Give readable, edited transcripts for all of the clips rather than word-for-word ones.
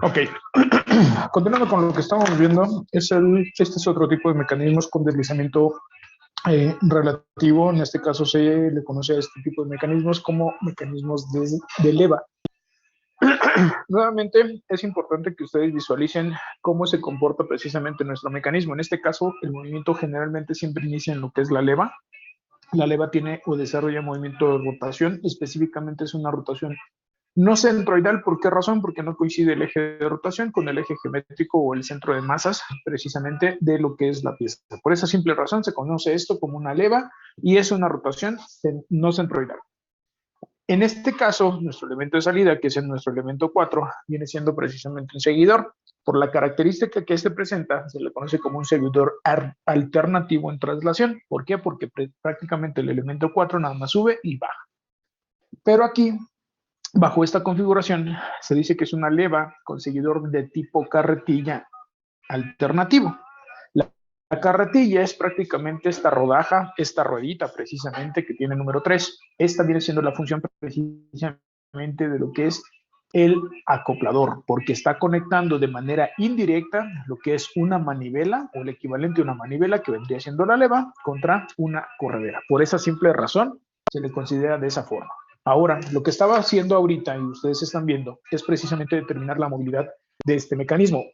Ok, continuando con lo que estamos viendo, este es otro tipo de mecanismos con deslizamiento relativo. En este caso se le conoce a este tipo de mecanismos como mecanismos de leva. Nuevamente, es importante que ustedes visualicen cómo se comporta precisamente nuestro mecanismo. En este caso, el movimiento generalmente siempre inicia en lo que es la leva. La leva tiene o desarrolla movimiento de rotación, específicamente es una rotación no centroidal. ¿Por qué razón? Porque no coincide el eje de rotación con el eje geométrico o el centro de masas, precisamente de lo que es la pieza. Por esa simple razón se conoce esto como una leva y es una rotación no centroidal. En este caso, nuestro elemento de salida, que es nuestro elemento 4, viene siendo precisamente un seguidor. Por la característica que este presenta, se le conoce como un seguidor alternativo en traslación. ¿Por qué? Porque prácticamente el elemento 4 nada más sube y baja. Pero aquí, bajo esta configuración, se dice que es una leva con seguidor de tipo carretilla alternativo. La carretilla es prácticamente esta rodaja, esta ruedita precisamente que tiene número 3. Esta viene siendo la función precisamente de lo que es el acoplador, porque está conectando de manera indirecta lo que es una manivela o el equivalente a una manivela que vendría siendo la leva contra una corredera. Por esa simple razón se le considera de esa forma. Ahora, lo que estaba haciendo ahorita y ustedes están viendo es precisamente determinar la movilidad de este mecanismo.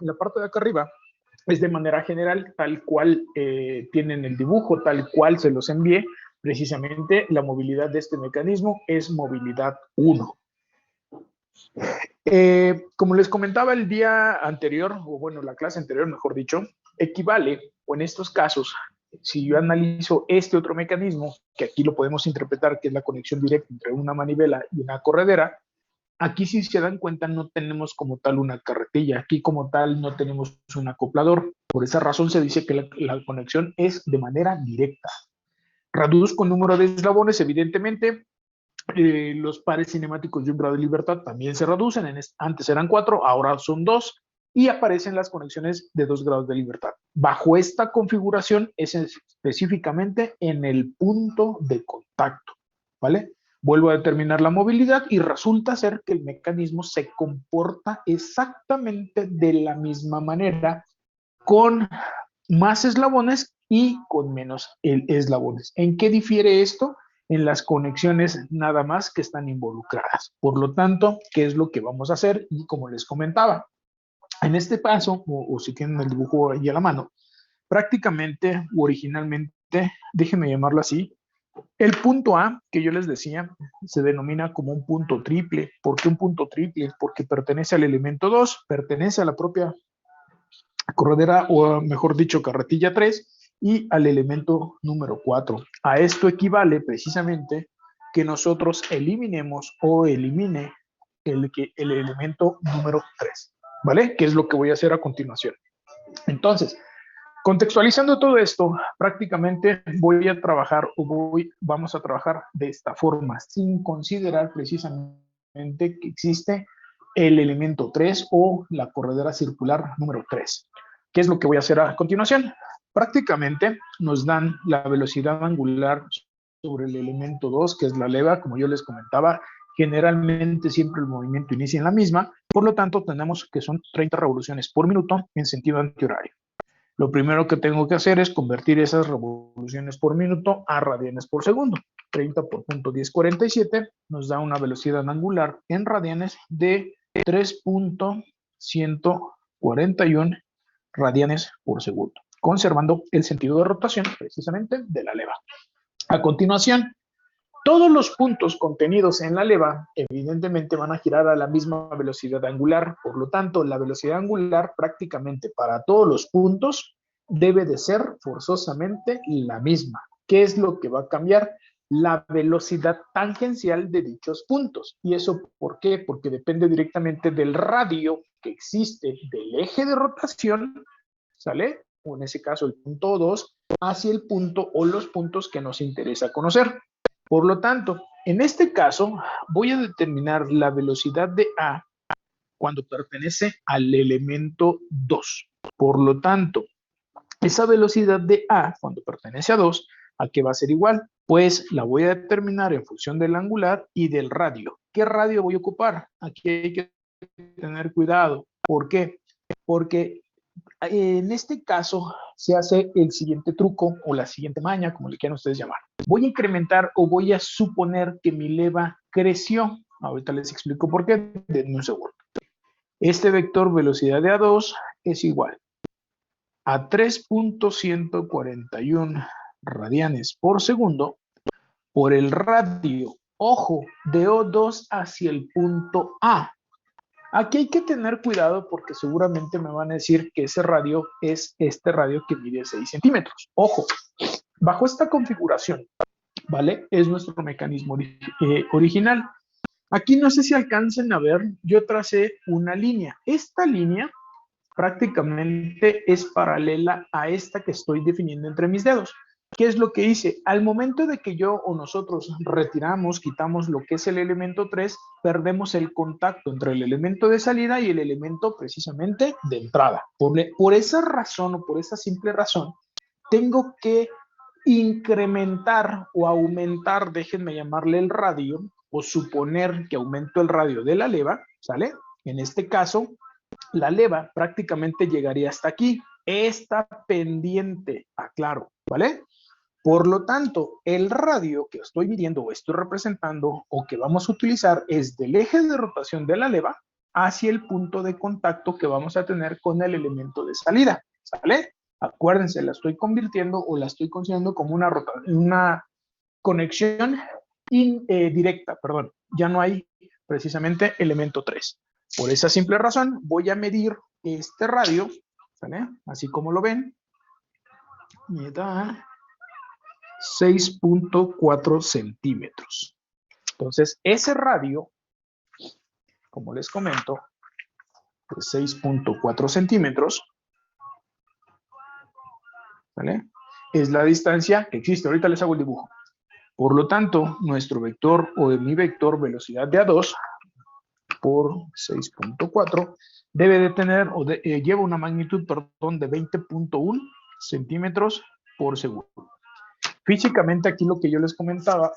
La parte de acá arriba es de manera general, tal cual tienen el dibujo, tal cual se los envié. Precisamente la movilidad de este mecanismo es movilidad 1. Como les comentaba el día anterior, o bueno, la clase anterior, mejor dicho, equivale, o en estos casos, si yo analizo este otro mecanismo, que aquí lo podemos interpretar que es la conexión directa entre una manivela y una corredera, aquí si se dan cuenta no tenemos como tal una carretilla, aquí como tal no tenemos un acoplador. Por esa razón se dice que la conexión es de manera directa. Reduzco el número de eslabones, evidentemente. Los pares cinemáticos de un grado de libertad también se reducen. Antes eran 4, ahora son 2. Y aparecen las conexiones de 2 grados de libertad. Bajo esta configuración es específicamente en el punto de contacto, ¿vale? Vuelvo a determinar la movilidad y resulta ser que el mecanismo se comporta exactamente de la misma manera, con más eslabones y con menos eslabones. ¿En qué difiere esto? En las conexiones nada más que están involucradas. Por lo tanto, ¿qué es lo que vamos a hacer? Y como les comentaba, en este paso, o si tienen el dibujo ahí a la mano, prácticamente o originalmente, déjenme llamarlo así, el punto A, que yo les decía, se denomina como un punto triple. ¿Por qué un punto triple? Porque pertenece al elemento 2, pertenece a la propia corredera, o mejor dicho, carretilla 3, y al elemento número 4. A esto equivale precisamente que nosotros eliminemos o elimine el elemento número 3, ¿vale? Que es lo que voy a hacer a continuación. Entonces, contextualizando todo esto, prácticamente voy a trabajar vamos a trabajar de esta forma, sin considerar precisamente que existe el elemento 3 o la corredera circular número 3. ¿Qué es lo que voy a hacer a continuación? Prácticamente nos dan la velocidad angular sobre el elemento 2, que es la leva, como yo les comentaba, generalmente siempre el movimiento inicia en la misma, por lo tanto tenemos que son 30 revoluciones por minuto en sentido antihorario. Lo primero que tengo que hacer es convertir esas revoluciones por minuto a radianes por segundo. 30 por punto 1047 nos da una velocidad angular en radianes de 3.141 radianes por segundo, conservando el sentido de rotación precisamente de la leva. A continuación, todos los puntos contenidos en la leva evidentemente van a girar a la misma velocidad angular, por lo tanto la velocidad angular prácticamente para todos los puntos debe de ser forzosamente la misma. ¿Qué es lo que va a cambiar? La velocidad tangencial de dichos puntos. ¿Y eso por qué? Porque depende directamente del radio que existe del eje de rotación, ¿sale? O en ese caso el punto 2, hacia el punto o los puntos que nos interesa conocer. Por lo tanto, en este caso, voy a determinar la velocidad de A cuando pertenece al elemento 2. Por lo tanto, esa velocidad de A cuando pertenece a 2, ¿a qué va a ser igual? Pues la voy a determinar en función del angular y del radio. ¿Qué radio voy a ocupar? Aquí hay que tener cuidado. ¿Por qué? Porque en este caso se hace el siguiente truco o la siguiente maña, como le quieran ustedes llamar. Voy a incrementar o voy a suponer que mi leva creció. Ahorita les explico por qué, denme un segundo. Este vector velocidad de A2 es igual a 3.141 radianes por segundo por el radio, ojo, de O2 hacia el punto A. Aquí hay que tener cuidado porque seguramente me van a decir que ese radio es este radio que mide 6 centímetros. Ojo, bajo esta configuración, ¿vale? Es nuestro mecanismo original. Aquí no sé si alcancen a ver, yo tracé una línea. Esta línea prácticamente es paralela a esta que estoy definiendo entre mis dedos. ¿Qué es lo que hice? Al momento de que yo o nosotros retiramos, quitamos lo que es el elemento 3, perdemos el contacto entre el elemento de salida y el elemento precisamente de entrada. Por esa razón o por esa simple razón, tengo que incrementar o aumentar, déjenme llamarle el radio, o suponer que aumento el radio de la leva, ¿sale? En este caso, la leva prácticamente llegaría hasta aquí. Esta pendiente, aclaro, ¿vale? Por lo tanto, el radio que estoy midiendo o estoy representando o que vamos a utilizar es del eje de rotación de la leva hacia el punto de contacto que vamos a tener con el elemento de salida, ¿sale? Acuérdense, la estoy convirtiendo o la estoy considerando como una conexión directa, perdón. Ya no hay precisamente elemento 3. Por esa simple razón, voy a medir este radio, ¿sale? Así como lo ven, me da 6.4 centímetros. Entonces, ese radio, como les comento, de 6.4 centímetros, ¿vale? Es la distancia que existe. Ahorita les hago el dibujo. Por lo tanto, nuestro vector o mi vector velocidad de A2 por 6.4 debe de tener, lleva una magnitud, perdón, de 20.1 centímetros por segundo. Físicamente, aquí lo que yo les comentaba,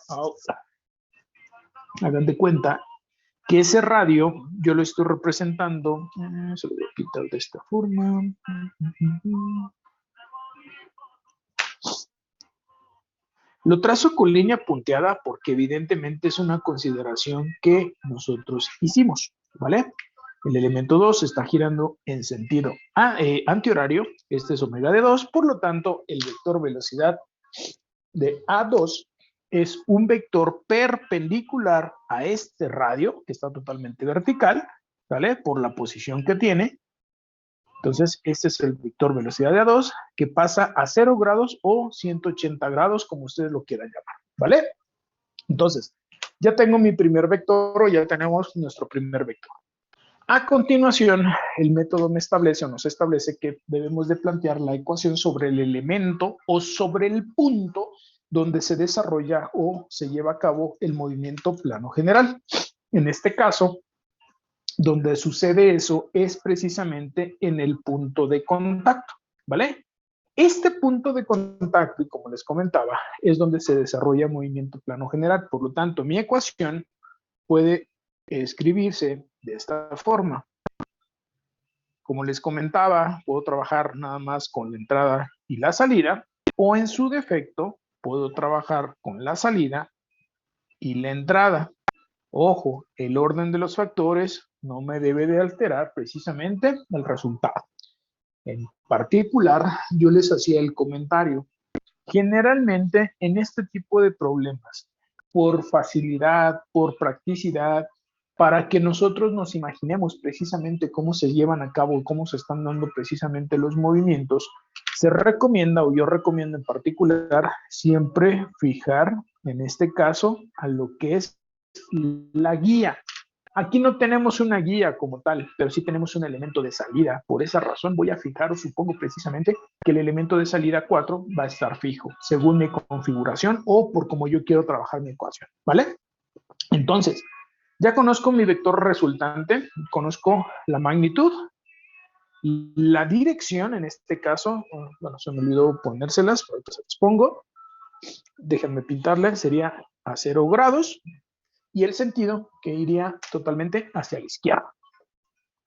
hagan de cuenta que ese radio yo lo estoy representando, se lo voy a quitar de esta forma. Lo trazo con línea punteada porque evidentemente es una consideración que nosotros hicimos, ¿vale? El elemento 2 está girando en sentido antihorario, este es omega de 2, por lo tanto el vector velocidad de A2 es un vector perpendicular a este radio, que está totalmente vertical, ¿vale? Por la posición que tiene. Entonces, este es el vector velocidad de A2, que pasa a 0 grados o 180 grados, como ustedes lo quieran llamar, ¿vale? Entonces, ya tengo mi primer vector o ya tenemos nuestro primer vector. A continuación, el método me establece o nos establece que debemos de plantear la ecuación sobre el elemento o sobre el punto donde se desarrolla o se lleva a cabo el movimiento plano general. En este caso, donde sucede eso es precisamente en el punto de contacto, ¿vale? Este punto de contacto, y como les comentaba, es donde se desarrolla movimiento plano general. Por lo tanto, mi ecuación puede escribirse de esta forma. Como les comentaba, puedo trabajar nada más con la entrada y la salida, o en su defecto, puedo trabajar con la salida y la entrada. Ojo, el orden de los factores no me debe de alterar precisamente el resultado. En particular, yo les hacía el comentario. Generalmente, en este tipo de problemas, por facilidad, por practicidad, para que nosotros nos imaginemos precisamente cómo se llevan a cabo, cómo se están dando precisamente los movimientos, se recomienda, o yo recomiendo en particular, siempre fijar, en este caso, a lo que es la guía. Aquí no tenemos una guía como tal, pero sí tenemos un elemento de salida. Por esa razón voy a fijar, o supongo precisamente, que el elemento de salida 4 va a estar fijo, según mi configuración o por como yo quiero trabajar mi ecuación, ¿vale? Entonces, ya conozco mi vector resultante, conozco la magnitud, la dirección, en este caso, bueno, se me olvidó ponérselas, pero pues las pongo. Déjenme pintarle, sería a 0 grados, y el sentido que iría totalmente hacia la izquierda.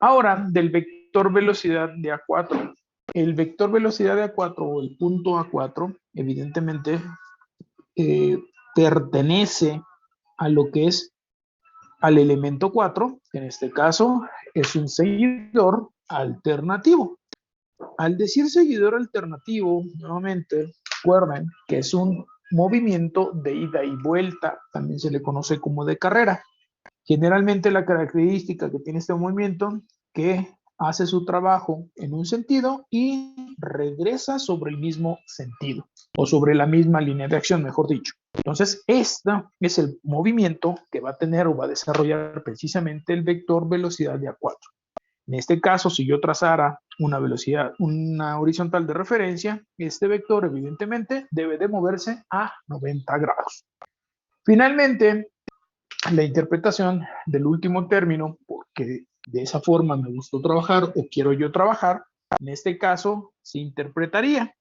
Ahora, del vector velocidad de A4. El vector velocidad de A4 o el punto A4, evidentemente, pertenece a lo que es al elemento 4, que en este caso es un seguidor alternativo. Al decir seguidor alternativo, nuevamente, recuerden que es un movimiento de ida y vuelta, también se le conoce como de carrera. Generalmente la característica que tiene este movimiento que hace su trabajo en un sentido y regresa sobre el mismo sentido o sobre la misma línea de acción, mejor dicho. Entonces, este es el movimiento que va a tener o va a desarrollar precisamente el vector velocidad de A4. En este caso, si yo trazara una velocidad, una horizontal de referencia, este vector evidentemente debe de moverse a 90 grados. Finalmente, la interpretación del último término, porque de esa forma me gustó trabajar o quiero yo trabajar, en este caso se interpretaría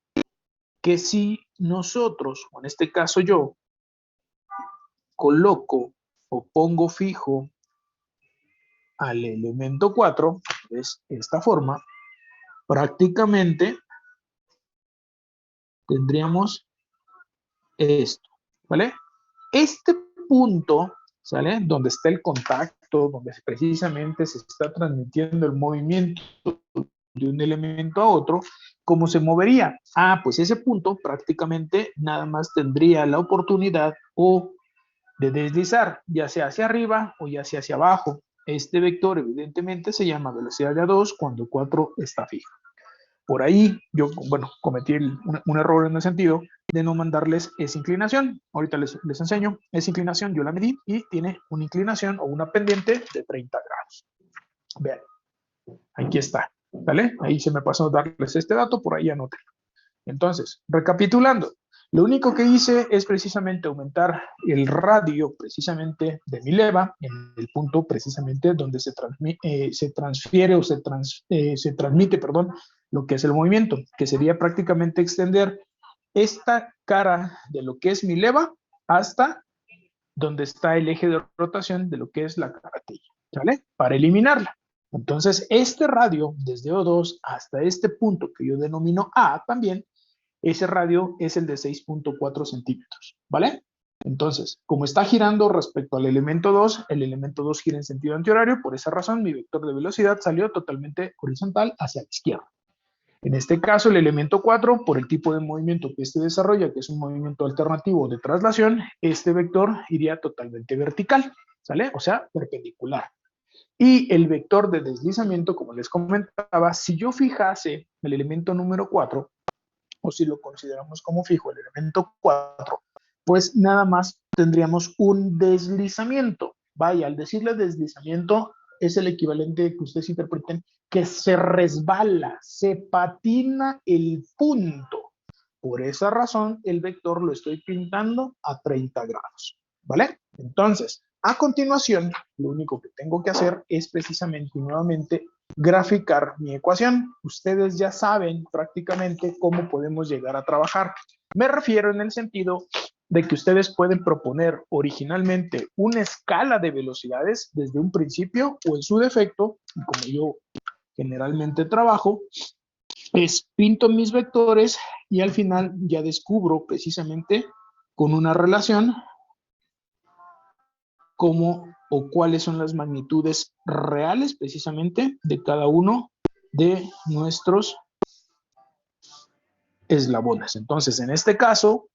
que si nosotros, o en este caso yo, coloco o pongo fijo al elemento 4, de esta forma, prácticamente tendríamos esto, ¿vale? Este punto, ¿sale? Donde está el contacto, donde precisamente se está transmitiendo el movimiento de un elemento a otro, ¿cómo se movería? Ah, pues ese punto prácticamente nada más tendría la oportunidad o de deslizar, ya sea hacia arriba o ya sea hacia abajo. Este vector evidentemente se llama velocidad de A2 cuando 4 está fijo. Por ahí yo, bueno, cometí un error en el sentido de no mandarles esa inclinación. Ahorita les enseño. Esa inclinación yo la medí y tiene una inclinación o una pendiente de 30 grados. Vean, aquí está. ¿Vale? Ahí se me pasó darles este dato, por ahí anoten. Entonces, recapitulando, lo único que hice es precisamente aumentar el radio precisamente de mi leva en el punto precisamente donde se transfiere o se transmite, perdón, lo que es el movimiento, que sería prácticamente extender esta cara de lo que es mi leva hasta donde está el eje de rotación de lo que es la carretilla, ¿vale? Para eliminarla. Entonces, este radio, desde O2 hasta este punto que yo denomino A también, ese radio es el de 6.4 centímetros, ¿vale? Entonces, como está girando respecto al elemento 2, el elemento 2 gira en sentido antihorario, por esa razón mi vector de velocidad salió totalmente horizontal hacia la izquierda. En este caso, el elemento 4, por el tipo de movimiento que este desarrolla, que es un movimiento alternativo de traslación, este vector iría totalmente vertical, ¿sale? O sea, perpendicular. Y el vector de deslizamiento, como les comentaba, si yo fijase el elemento número 4, o si lo consideramos como fijo el elemento 4, pues nada más tendríamos un deslizamiento. Vaya, al decirle deslizamiento es el equivalente que ustedes interpreten que se resbala, se patina el punto. Por esa razón, el vector lo estoy pintando a 30 grados, ¿vale? Entonces, A continuación, lo único que tengo que hacer es precisamente y nuevamente graficar mi ecuación. Ustedes ya saben prácticamente cómo podemos llegar a trabajar. Me refiero en el sentido de que ustedes pueden proponer originalmente una escala de velocidades desde un principio o en su defecto, y como yo generalmente trabajo, es pinto mis vectores y al final ya descubro precisamente con una relación cómo o cuáles son las magnitudes reales precisamente de cada uno de nuestros eslabones. Entonces, en este caso,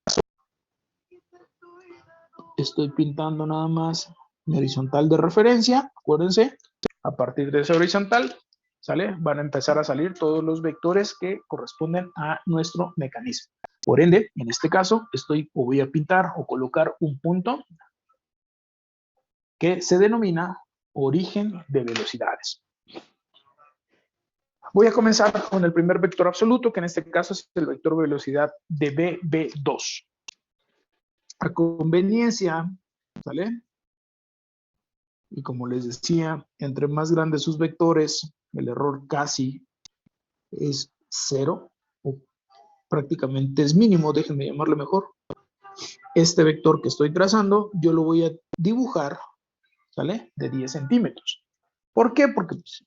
estoy pintando nada más mi horizontal de referencia. Acuérdense, a partir de ese horizontal, ¿sale? Van a empezar a salir todos los vectores que corresponden a nuestro mecanismo. Por ende, en este caso, voy a pintar o colocar un punto que se denomina origen de velocidades. Voy a comenzar con el primer vector absoluto, que en este caso es el vector velocidad de BB2. A conveniencia, ¿vale? Y como les decía, entre más grandes sus vectores, el error casi es cero, o prácticamente es mínimo, déjenme llamarle mejor. Este vector que estoy trazando, yo lo voy a dibujar, ¿sale? De 10 centímetros. ¿Por qué? Porque pues,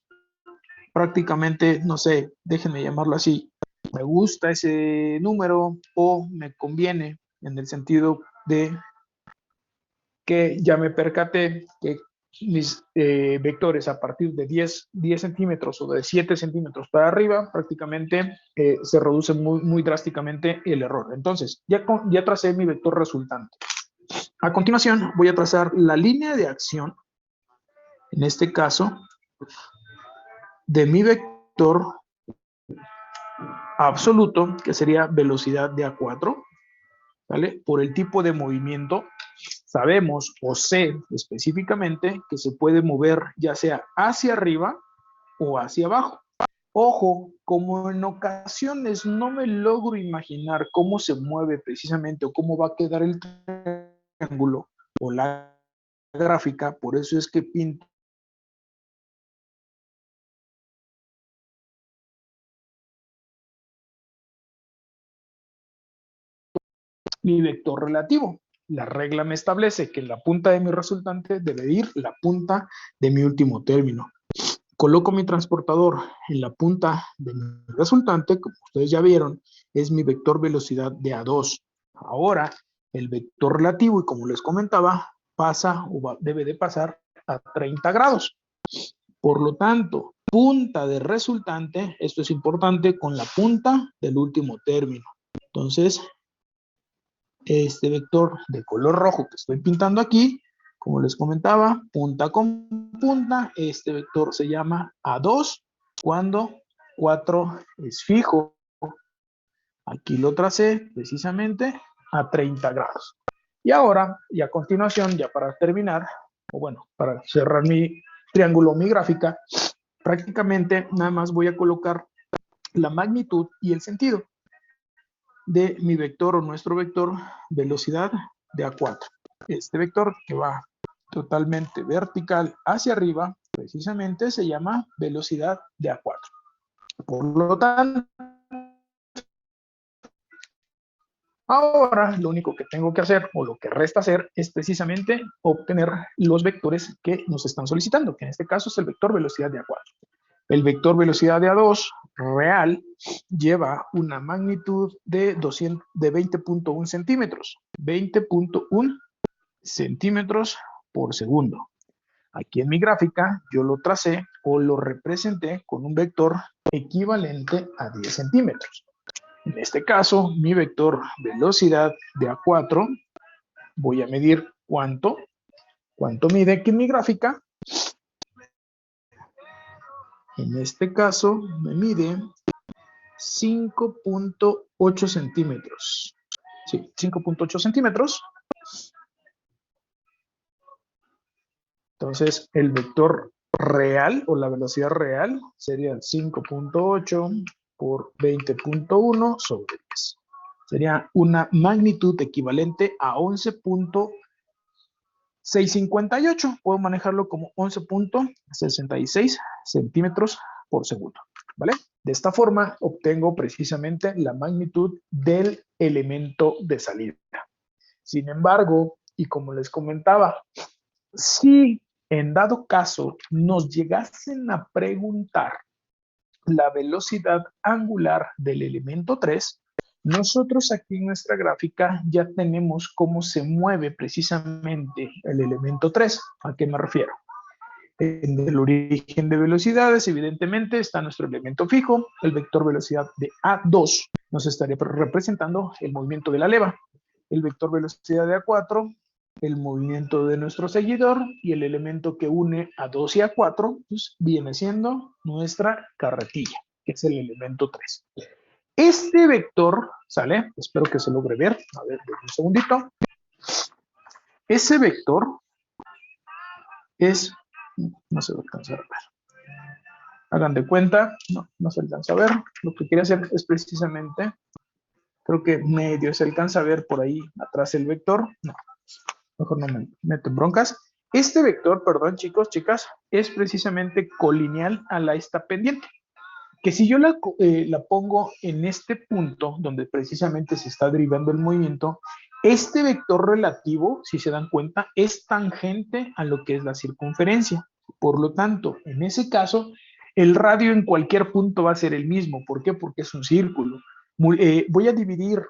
prácticamente, no sé, déjenme llamarlo así, me gusta ese número o me conviene en el sentido de que ya me percaté que mis vectores a partir de 10 centímetros o de 7 centímetros para arriba, prácticamente se reduce muy drásticamente el error. Entonces, ya tracé mi vector resultante. A continuación, voy a trazar la línea de acción, en este caso, de mi vector absoluto, que sería velocidad de A4, ¿vale? Por el tipo de movimiento, sabemos o sé específicamente que se puede mover ya sea hacia arriba o hacia abajo. Ojo, como en ocasiones no me logro imaginar cómo se mueve precisamente o cómo va a quedar el triángulo o la gráfica, por eso es que pinto mi vector relativo. La regla me establece que en la punta de mi resultante debe ir la punta de mi último término. Coloco mi transportador en la punta de mi resultante, como ustedes ya vieron, es mi vector velocidad de A2. Ahora, el vector relativo, y como les comentaba, debe de pasar a 30 grados. Por lo tanto, punta de resultante, esto es importante, con la punta del último término. Entonces, este vector de color rojo que estoy pintando aquí, como les comentaba, punta con punta, este vector se llama A2 cuando 4 es fijo. Aquí lo tracé precisamente a 30 grados. Y ahora, y a continuación, ya para terminar, o bueno, para cerrar mi triángulo, mi gráfica, prácticamente nada más voy a colocar la magnitud y el sentido de mi vector o nuestro vector velocidad de A4. Este vector que va totalmente vertical hacia arriba, precisamente se llama velocidad de A4. Por lo tanto, ahora lo único que tengo que hacer o lo que resta hacer es precisamente obtener los vectores que nos están solicitando, que en este caso es el vector velocidad de A4. El vector velocidad de A2 real lleva una magnitud de 20.1 centímetros. 20.1 centímetros por segundo. Aquí en mi gráfica yo lo tracé o lo representé con un vector equivalente a 10 centímetros. En este caso, mi vector velocidad de A4, voy a medir cuánto mide aquí en mi gráfica. En este caso, me mide 5.8 centímetros. Sí, 5.8 centímetros. Entonces, el vector real o la velocidad real sería 5.8 por 20.1 sobre 10. Sería una magnitud equivalente a 11.7 658, puedo manejarlo como 11.66 centímetros por segundo, ¿vale? De esta forma obtengo precisamente la magnitud del elemento de salida. Sin embargo, y como les comentaba, si en dado caso nos llegasen a preguntar la velocidad angular del elemento 3, nosotros aquí en nuestra gráfica ya tenemos cómo se mueve precisamente el elemento 3. ¿A qué me refiero? En el origen de velocidades, evidentemente, está nuestro elemento fijo. El vector velocidad de A2 nos estaría representando el movimiento de la leva. El vector velocidad de A4, el movimiento de nuestro seguidor, y el elemento que une A2 y A4, pues, viene siendo nuestra carretilla, que es el elemento 3. Este vector, ¿sale? Espero que se logre ver. A ver, un segundito. Ese vector es... No se alcanza a ver. Hagan de cuenta, no se alcanza a ver. Lo que quería hacer es precisamente, creo que medio se alcanza a ver por ahí atrás el vector. No, mejor no me meto en broncas. Este vector, perdón chicos, chicas, es precisamente colineal a la esta pendiente. Que si yo la pongo en este punto, donde precisamente se está derivando el movimiento, este vector relativo, si se dan cuenta, es tangente a lo que es la circunferencia. Por lo tanto, en ese caso, el radio en cualquier punto va a ser el mismo. ¿Por qué? Porque es un círculo. Voy a dividir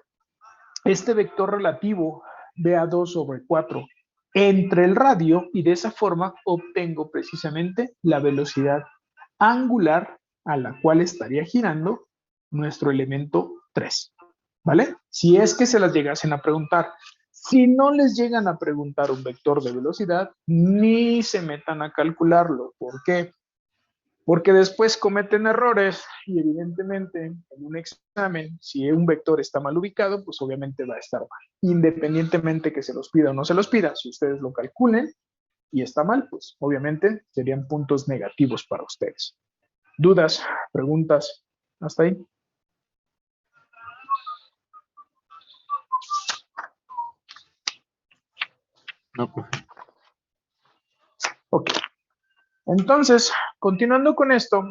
este vector relativo, BA2 sobre 4, entre el radio, y de esa forma obtengo precisamente la velocidad angular a la cual estaría girando nuestro elemento 3, ¿vale? Si es que se las llegasen a preguntar. Si no les llegan a preguntar un vector de velocidad, ni se metan a calcularlo. ¿Por qué? Porque después cometen errores y evidentemente en un examen, si un vector está mal ubicado, pues obviamente va a estar mal. Independientemente que se los pida o no se los pida, si ustedes lo calculen y está mal, pues obviamente serían puntos negativos para ustedes. ¿Dudas? ¿Preguntas? ¿Hasta ahí? No, profe. Ok. Entonces, continuando con esto,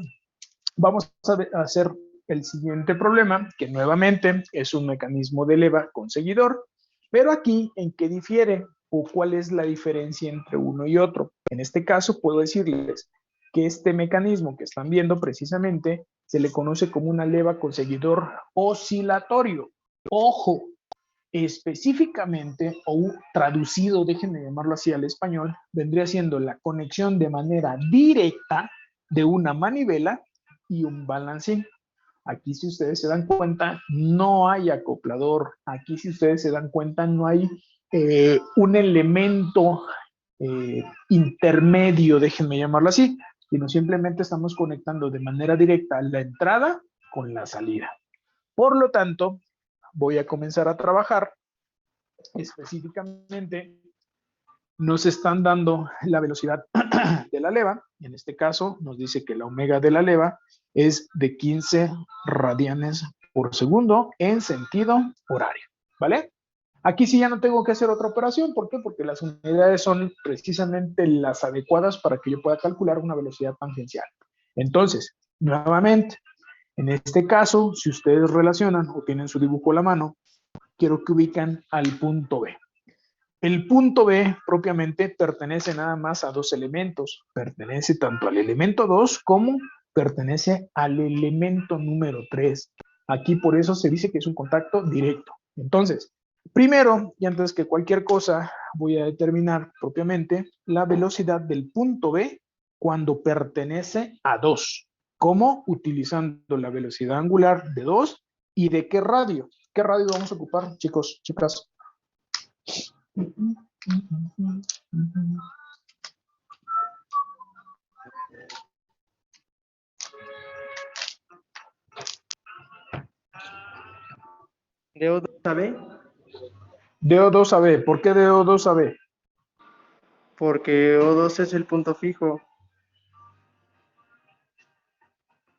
vamos a hacer el siguiente problema, que nuevamente es un mecanismo de leva con seguidor, pero aquí, ¿en qué difiere o cuál es la diferencia entre uno y otro? En este caso, puedo decirles que este mecanismo que están viendo precisamente se le conoce como una leva con seguidor oscilatorio. Ojo, específicamente, o traducido, déjenme llamarlo así al español, vendría siendo la conexión de manera directa de una manivela y un balancín. Aquí, si ustedes se dan cuenta, no hay acoplador. Aquí, si ustedes se dan cuenta, no hay un elemento intermedio, déjenme llamarlo así, sino simplemente estamos conectando de manera directa la entrada con la salida. Por lo tanto, voy a comenzar a trabajar. Específicamente, nos están dando la velocidad de la leva. En este caso, nos dice que la omega de la leva es de 15 radianes por segundo en sentido horario, ¿vale? Aquí sí ya no tengo que hacer otra operación. ¿Por qué? Porque las unidades son precisamente las adecuadas para que yo pueda calcular una velocidad tangencial. Entonces, nuevamente, en este caso, si ustedes relacionan o tienen su dibujo a la mano, quiero que ubican al punto B. El punto B propiamente pertenece nada más a dos elementos. Pertenece tanto al elemento 2 como pertenece al elemento número 3. Aquí por eso se dice que es un contacto directo. Entonces, primero, y antes que cualquier cosa, voy a determinar propiamente la velocidad del punto B cuando pertenece a 2. ¿Cómo? Utilizando la velocidad angular de 2 y de qué radio. ¿Qué radio vamos a ocupar, chicos, chicas? ¿DO2AB? DO2AB. ¿Por qué DO2AB? Porque O2 es el punto fijo.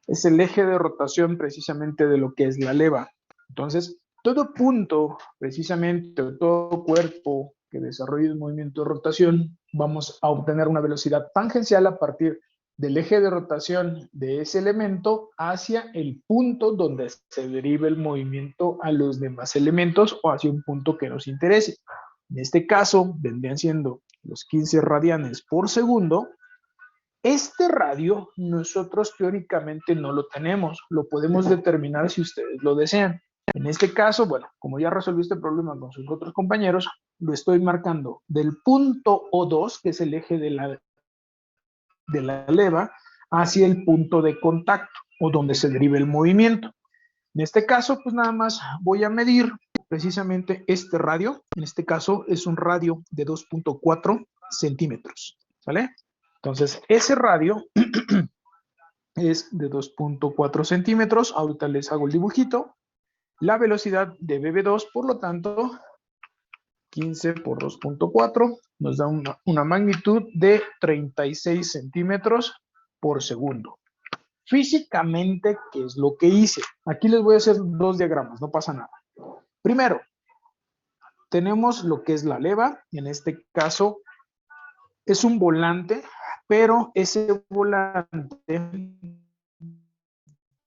Es el eje de rotación precisamente de lo que es la leva. Entonces, todo punto, precisamente, todo cuerpo que desarrolle el movimiento de rotación, vamos a obtener una velocidad tangencial a partir del eje de rotación de ese elemento hacia el punto donde se deriva el movimiento a los demás elementos o hacia un punto que nos interese. En este caso, vendrían siendo los 15 radianes por segundo. Este radio nosotros teóricamente no lo tenemos, lo podemos determinar si ustedes lo desean. En este caso, bueno, como ya resolví este problema con sus otros compañeros, lo estoy marcando del punto O2, que es el eje de la leva, hacia el punto de contacto o donde se deriva el movimiento. En este caso, pues nada más voy a medir precisamente este radio. En este caso es un radio de 2.4 centímetros, ¿vale? Entonces, ese radio es de 2.4 centímetros. Ahorita les hago el dibujito. La velocidad de BB2, por lo tanto, 15 por 2.4 nos da una magnitud de 36 centímetros por segundo. Físicamente, ¿qué es lo que hice? Aquí les voy a hacer dos diagramas, no pasa nada. Primero, tenemos lo que es la leva. En este caso, es un volante, pero ese volante,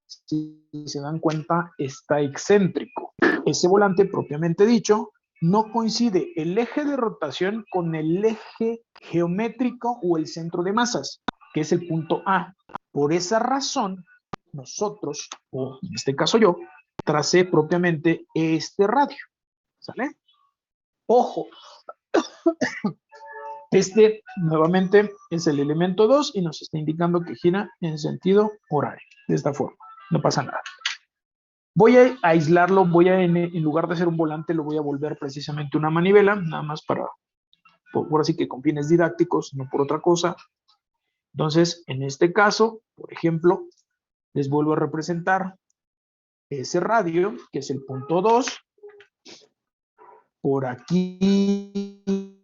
si se dan cuenta, está excéntrico. Ese volante, propiamente dicho, no coincide el eje de rotación con el eje geométrico o el centro de masas, que es el punto A. Por esa razón, nosotros, o en este caso yo, tracé propiamente este radio. ¿Sale? Ojo, este nuevamente es el elemento 2 y nos está indicando que gira en sentido horario, de esta forma, no pasa nada. Voy a aislarlo, en lugar de hacer un volante, lo voy a volver precisamente una manivela, nada más por así que con fines didácticos, no por otra cosa. Entonces, en este caso, por ejemplo, les vuelvo a representar ese radio, que es el punto 2. Por aquí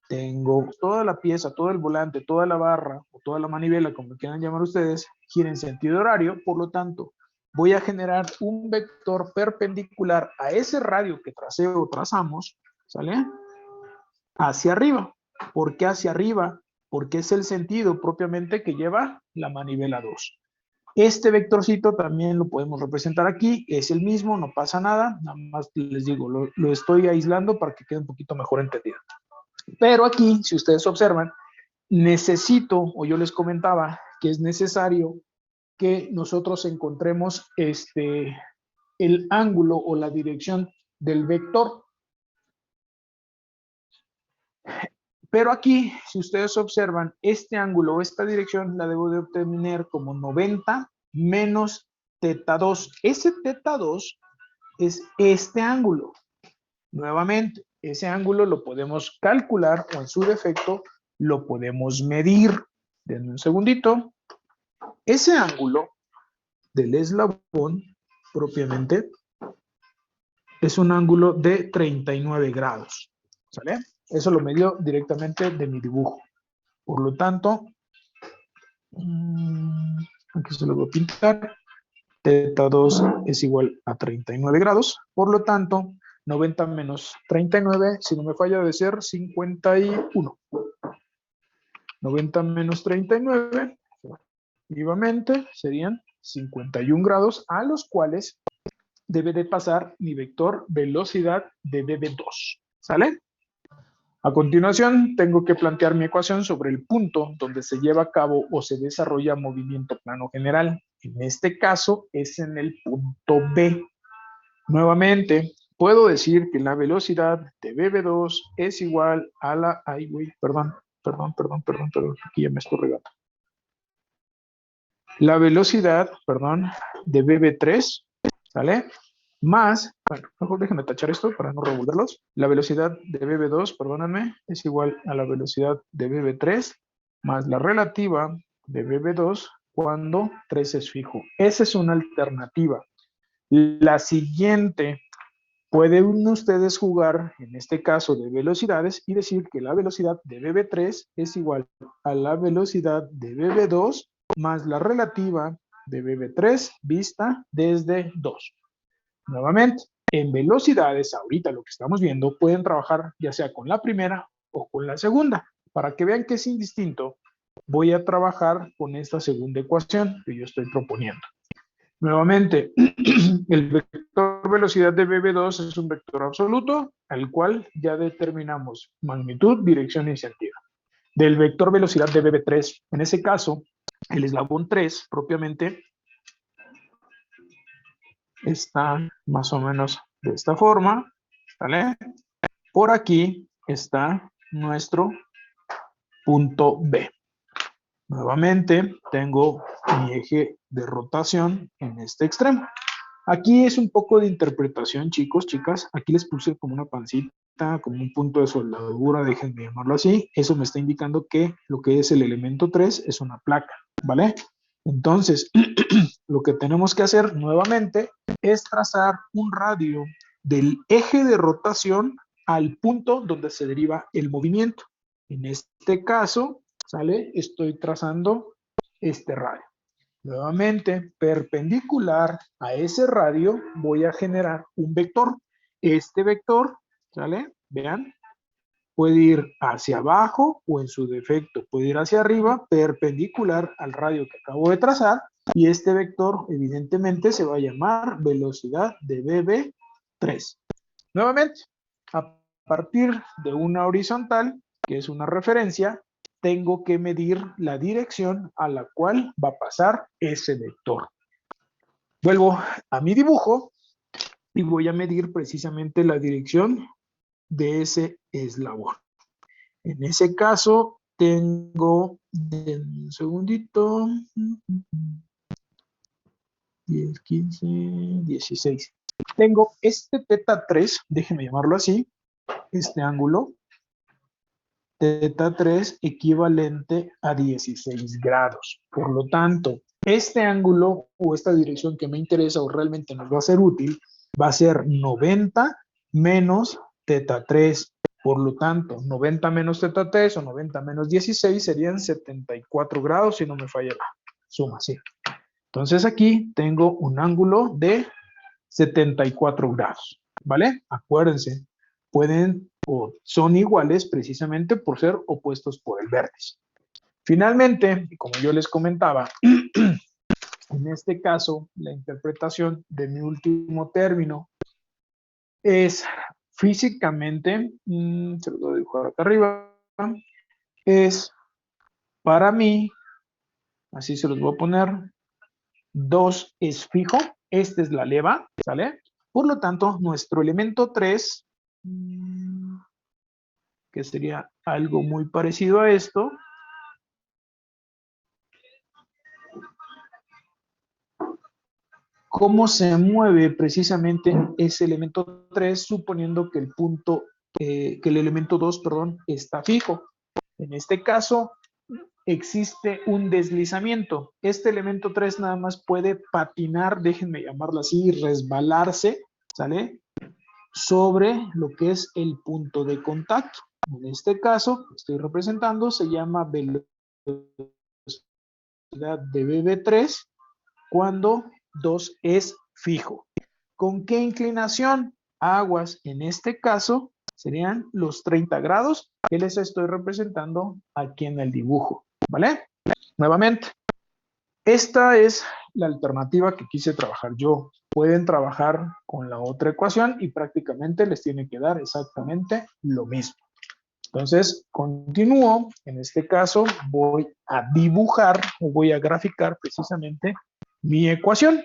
tengo toda la pieza, todo el volante, toda la barra o toda la manivela, como quieran llamar ustedes, gira en sentido horario. Por lo tanto, voy a generar un vector perpendicular a ese radio que tracé o trazamos, ¿sale? Hacia arriba. ¿Por qué hacia arriba? Porque es el sentido propiamente que lleva la manivela 2. Este vectorcito también lo podemos representar aquí, es el mismo, no pasa nada, nada más les digo, lo estoy aislando para que quede un poquito mejor entendido. Pero aquí, si ustedes observan, necesito, o yo les comentaba, que es necesario que nosotros encontremos el ángulo o la dirección del vector. Pero aquí, si ustedes observan, este ángulo o esta dirección la debo de obtener como 90 menos teta 2. Ese teta 2 es este ángulo. Nuevamente, ese ángulo lo podemos calcular o en su defecto lo podemos medir. Denme un segundito. Ese ángulo del eslabón propiamente es un ángulo de 39 grados. ¿Sale? Eso lo medió directamente de mi dibujo. Por lo tanto, aquí se lo voy a pintar. Teta 2 es igual a 39 grados. Por lo tanto, 90 menos 39, si no me falla, debe ser 51. 90 menos 39, efectivamente, serían 51 grados, a los cuales debe de pasar mi vector velocidad de BB2. ¿Sale? A continuación, tengo que plantear mi ecuación sobre el punto donde se lleva a cabo o se desarrolla movimiento plano general. En este caso, es en el punto B. Nuevamente, puedo decir que la velocidad de BB2 es igual a la... Ay, güey, perdón, aquí ya me estoy regando. La velocidad, de BB3, ¿sale? Más, bueno, mejor déjenme tachar esto para no revolverlos. La velocidad de BB2, perdónenme, es igual a la velocidad de BB3 más la relativa de BB2 cuando 3 es fijo. Esa es una alternativa. La siguiente, pueden ustedes jugar, en este caso de velocidades, y decir que la velocidad de BB3 es igual a la velocidad de BB2 más la relativa de BB3 vista desde 2. Nuevamente, En velocidades, ahorita lo que estamos viendo, pueden trabajar ya sea con la primera o con la segunda. Para que vean que es indistinto, voy a trabajar con esta segunda ecuación que yo estoy proponiendo. Nuevamente, el vector velocidad de BB2 es un vector absoluto, al cual ya determinamos magnitud, dirección y sentido. Del vector velocidad de BB3, en ese caso, el eslabón 3 propiamente está más o menos de esta forma, ¿vale? Por aquí está nuestro punto B. Nuevamente tengo mi eje de rotación en este extremo. Aquí es un poco de interpretación, chicos, chicas. Aquí les puse como una pancita, como un punto de soldadura, déjenme llamarlo así. Eso me está indicando que lo que es el elemento 3 es una placa, ¿vale? Entonces, lo que tenemos que hacer nuevamente es trazar un radio del eje de rotación al punto donde se deriva el movimiento. En este caso, ¿sale? Estoy trazando este radio. Nuevamente, perpendicular a ese radio, voy a generar un vector. Este vector, ¿sale? Vean, puede ir hacia abajo o en su defecto puede ir hacia arriba, perpendicular al radio que acabo de trazar. Y este vector, evidentemente, se va a llamar velocidad de BB3. Nuevamente, a partir de una horizontal, que es una referencia, tengo que medir la dirección a la cual va a pasar ese vector. Vuelvo a mi dibujo y voy a medir precisamente la dirección de ese eslabón. En ese caso, tengo, un segundito, 10, 15, 16. Tengo este teta 3, déjenme llamarlo así, este ángulo, teta 3 equivalente a 16 grados. Por lo tanto, este ángulo o esta dirección que me interesa o realmente nos va a ser útil va a ser 90 menos teta 3. Por lo tanto, 90 menos teta 3 o 90 menos 16 serían 74 grados si no me falla la suma, sí. Entonces aquí tengo un ángulo de 74 grados, ¿vale? Acuérdense, pueden o son iguales precisamente por ser opuestos por el vértice. Finalmente, como yo les comentaba, en este caso, la interpretación de mi último término es físicamente, se lo voy a dibujar acá arriba, es para mí, así se los voy a poner, 2 es fijo, esta es la leva, ¿sale? Por lo tanto, nuestro elemento 3, que sería algo muy parecido a esto, ¿cómo se mueve precisamente ese elemento 3 suponiendo que el punto, que el elemento 2, perdón, está fijo? En este caso, existe un deslizamiento. Este elemento 3 nada más puede patinar, déjenme llamarlo así, resbalarse, ¿sale? Sobre lo que es el punto de contacto. En este caso, estoy representando, se llama velocidad de BB3 cuando 2 es fijo. ¿Con qué inclinación? Aguas, en este caso, serían los 30 grados que les estoy representando aquí en el dibujo, ¿vale? Nuevamente, esta es la alternativa que quise trabajar yo. Pueden trabajar con la otra ecuación y prácticamente les tiene que dar exactamente lo mismo. Entonces, continúo. En este caso, voy a dibujar o voy a graficar precisamente mi ecuación.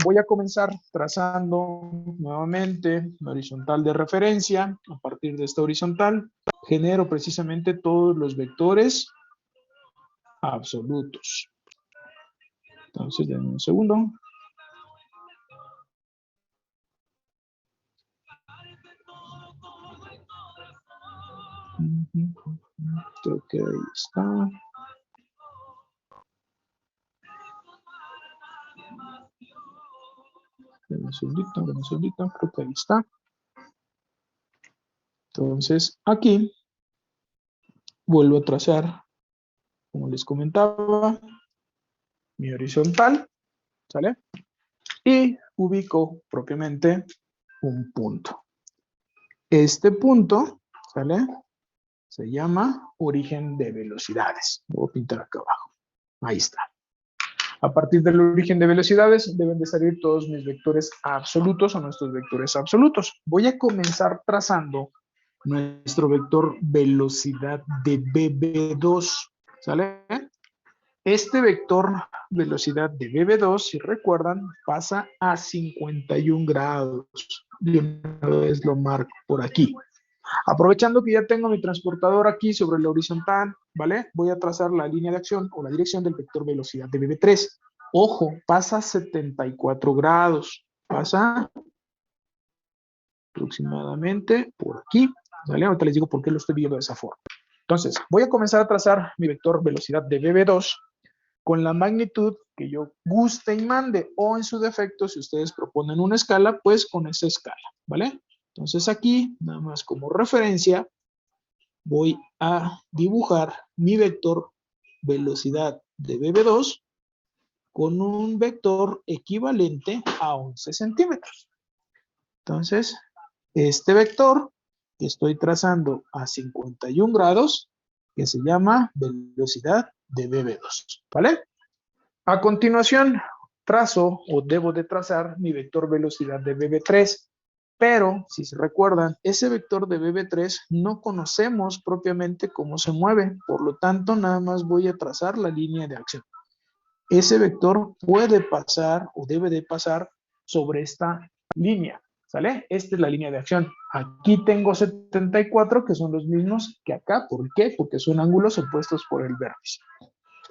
Voy a comenzar trazando nuevamente la horizontal de referencia. A partir de esta horizontal, genero precisamente todos los vectores absolutos. Entonces, denme un segundo. Creo que ahí está. Denme un segundito, creo que ahí está. Entonces, aquí vuelvo a trazar, como les comentaba, mi horizontal, ¿sale? y ubico propiamente un punto. Este punto, ¿sale? Se llama origen de velocidades. Lo voy a pintar acá abajo. Ahí está. A partir del origen de velocidades deben de salir todos mis vectores absolutos o nuestros vectores absolutos. Voy a comenzar trazando nuestro vector velocidad de BB2, ¿sale? Este vector velocidad de BB2, si recuerdan, pasa a 51 grados. De una vez lo marco por aquí. Aprovechando que ya tengo mi transportador aquí sobre la horizontal, ¿vale? Voy a trazar la línea de acción o la dirección del vector velocidad de BB3. Ojo, pasa a 74 grados. Pasa aproximadamente por aquí, ¿vale? Ahorita les digo por qué lo estoy viendo de esa forma. Entonces, voy a comenzar a trazar mi vector velocidad de BB2 con la magnitud que yo guste y mande, o en su defecto, si ustedes proponen una escala, pues con esa escala, ¿vale? Entonces aquí, nada más como referencia, voy a dibujar mi vector velocidad de BB2 con un vector equivalente a 11 centímetros. Entonces, este vector que estoy trazando a 51 grados, que se llama velocidad de BB2, ¿vale? A continuación, trazo o debo de trazar mi vector velocidad de BB3, pero si se recuerdan, ese vector de BB3 no conocemos propiamente cómo se mueve, por lo tanto, nada más voy a trazar la línea de acción. Ese vector puede pasar o debe de pasar sobre esta línea, ¿sale? Esta es la línea de acción. Aquí tengo 74, que son los mismos que acá. ¿Por qué? Porque son ángulos opuestos por el vértice.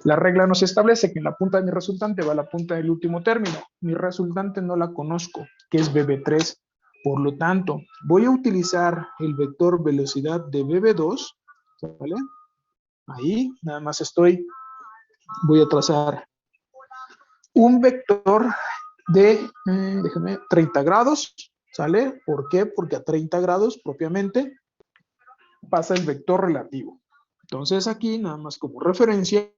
La regla nos establece que en la punta de mi resultante va la punta del último término. Mi resultante no la conozco, que es BB3. Por lo tanto, voy a utilizar el vector velocidad de BB2, ¿vale? Ahí, nada más voy a trazar un vector de, déjenme, 30 grados, ¿sale? ¿Por qué? Porque a 30 grados propiamente pasa el vector relativo. Entonces aquí, nada más como referencia,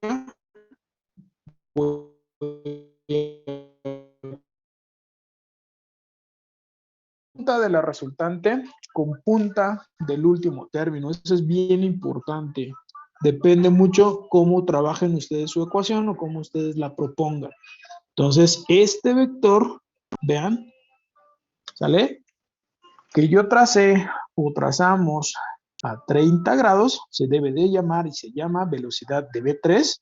punta de la resultante con punta del último término. Eso es bien importante. Depende mucho cómo trabajen ustedes su ecuación o cómo ustedes la propongan. Entonces, este vector, vean, ¿sale? Que yo tracé o trazamos a 30 grados, se debe de llamar y se llama velocidad de B3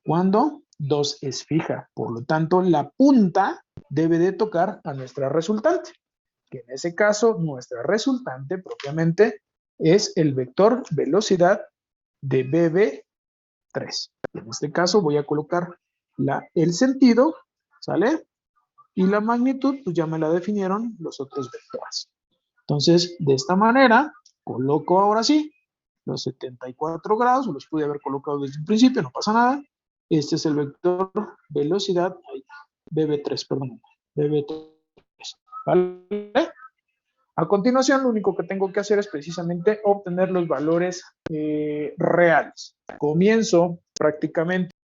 cuando 2 es fija. Por lo tanto, la punta debe de tocar a nuestra resultante, que en ese caso nuestra resultante propiamente es el vector velocidad de BB3. En este caso voy a colocar el sentido, ¿sale? Y la magnitud, pues ya me la definieron los otros vectores. Entonces, de esta manera, coloco ahora sí los 74 grados, los pude haber colocado desde el principio, no pasa nada. Este es el vector velocidad, BB3, perdón, BB3, ¿vale? A continuación, lo único que tengo que hacer es precisamente obtener los valores reales. Comienzo prácticamente